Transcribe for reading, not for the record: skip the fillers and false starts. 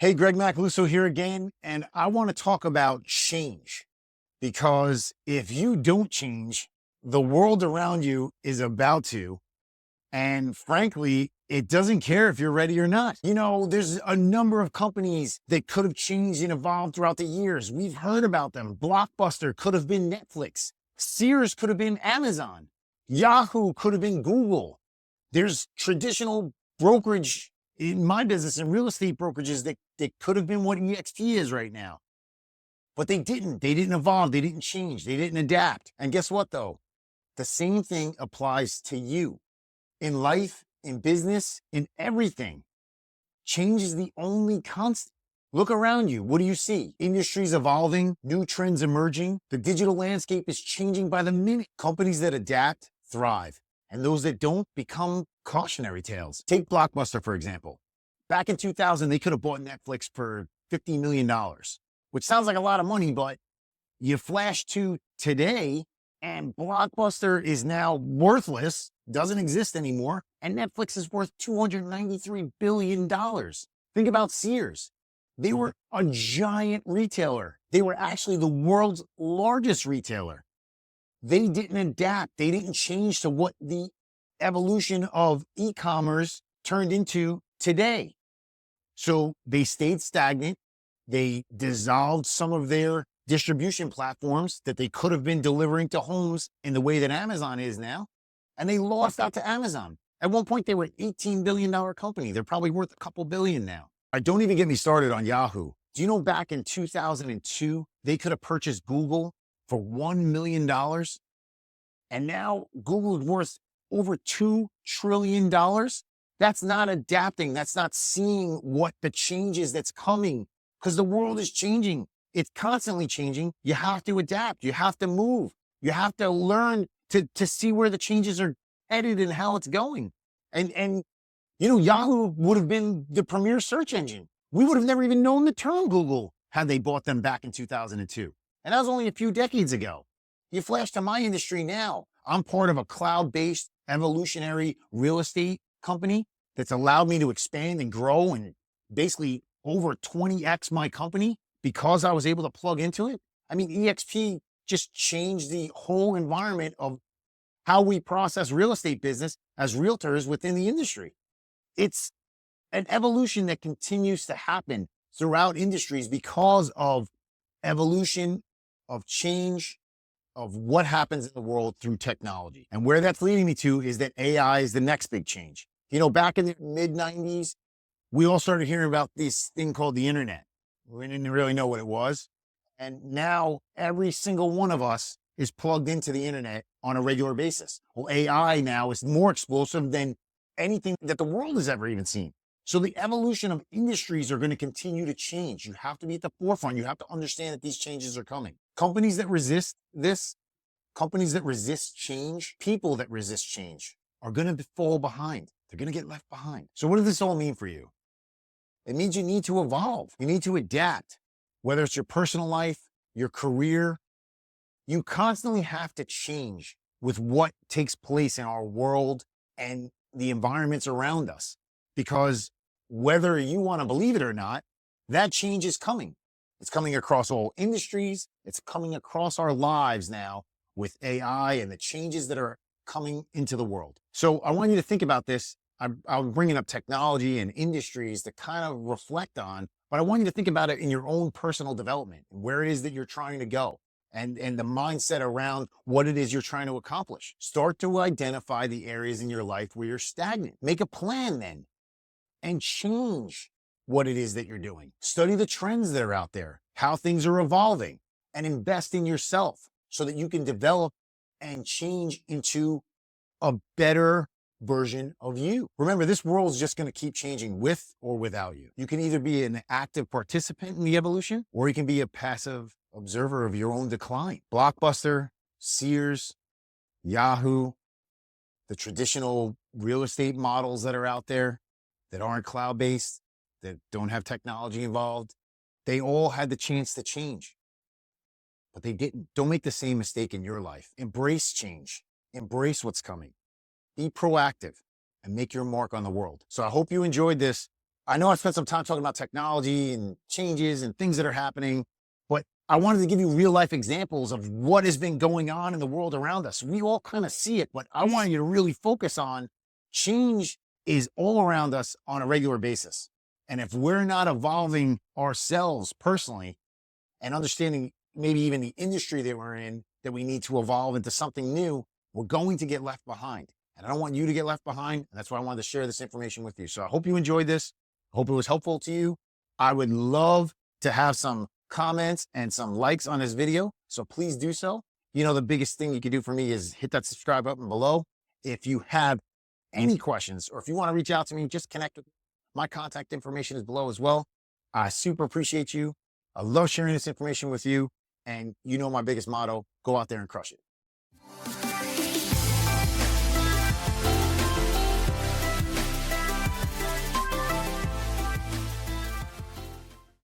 Hey, Greg Macaluso here again, and I want to talk about change because if you don't change, the world around you is about to. And frankly, it doesn't care if you're ready or not. You know, there's a number of companies that could have changed and evolved throughout the years. We've heard about them. Blockbuster could have been Netflix. Sears could have been Amazon. Yahoo could have been Google. There's traditional brokerage in my business and real estate brokerages that could have been what EXP is right now. But they didn't. They didn't evolve. They didn't change. They didn't adapt. And guess what, though? The same thing applies to you. In life, in business, in everything. Change is the only constant. Look around you. What do you see? Industries evolving, new trends emerging. The digital landscape is changing by the minute. Companies that adapt thrive, and those that don't become cautionary tales. Take Blockbuster, for example. Back in 2000, they could have bought Netflix for $50 million, which sounds like a lot of money, but you flash to today, and Blockbuster is now worthless, doesn't exist anymore, and Netflix is worth $293 billion. Think about Sears. They were a giant retailer. They were actually the world's largest retailer. They didn't adapt. They didn't change to what the evolution of e-commerce turned into today. So they stayed stagnant. They dissolved some of their distribution platforms that they could have been delivering to homes in the way that Amazon is now. And they lost out to Amazon. At one point, they were an $18 billion company. They're probably worth a couple billion now. Don't even get me started on Yahoo. Do you know back in 2002, they could have purchased Google for $1 million? And now Google is worth over $2 trillion. That's not adapting. That's not seeing what the changes that's coming, because the world is changing. It's constantly changing. You have to adapt. You have to move. You have to learn to see where the changes are headed and how it's going. And you know, Yahoo would have been the premier search engine. We would have never even known the term Google had they bought them back in 2002. And that was only a few decades ago. You flash to my industry now. I'm part of a cloud-based evolutionary real estate company that's allowed me to expand and grow and basically over 20x my company because I was able to plug into it. I mean, EXP just changed the whole environment of how we process real estate business as realtors within the industry. It's an evolution that continues to happen throughout industries because of evolution, of change, of what happens in the world through technology. And where that's leading me to is that AI is the next big change. You know, back in the mid-90s, we all started hearing about this thing called the internet. We didn't really know what it was. And now every single one of us is plugged into the internet on a regular basis. Well, AI now is more explosive than anything that the world has ever even seen. So the evolution of industries are going to continue to change. You have to be at the forefront. You have to understand that these changes are coming. Companies that resist this, companies that resist change, people that resist change are going to fall behind. They're going to get left behind. So what does this all mean for you? It means you need to evolve. You need to adapt, whether it's your personal life, your career. You constantly have to change with what takes place in our world and the environments around us, because whether you want to believe it or not, that change is coming. It's coming across all industries. It's coming across our lives now with AI and the changes that are coming into the world. So I want you to think about this. I'm bringing up technology and industries to kind of reflect on, but I want you to think about it in your own personal development, where it is that you're trying to go, and the mindset around what it is you're trying to accomplish. Start to identify the areas in your life where you're stagnant. Make a plan then and change what it is that you're doing. Study the trends that are out there, how things are evolving, and invest in yourself so that you can develop and change into a better version of you. Remember, this world is just going to keep changing with or without you. You can either be an active participant in the evolution, or you can be a passive observer of your own decline. Blockbuster, Sears, Yahoo, the traditional real estate models that are out there that aren't cloud-based, that don't have technology involved, they all had the chance to change, but they didn't. Don't make the same mistake in your life. Embrace change. Embrace what's coming. Be proactive and make your mark on the world. So I hope you enjoyed this. I know I spent some time talking about technology and changes and things that are happening, but I wanted to give you real life examples of what has been going on in the world around us. We all kind of see it, but I want you to really focus on change is all around us on a regular basis. And if we're not evolving ourselves personally and understanding maybe even the industry that we're in, that we need to evolve into something new, we're going to get left behind. And I don't want you to get left behind. And that's why I wanted to share this information with you. So I hope you enjoyed this. I hope it was helpful to you. I would love to have some comments and some likes on this video. So please do so. You know, the biggest thing you can do for me is hit that subscribe button below. If you have any questions or if you want to reach out to me, just connect with me. My contact information is below as well. I super appreciate you. I love sharing this information with you. And you know my biggest motto, go out there and crush it.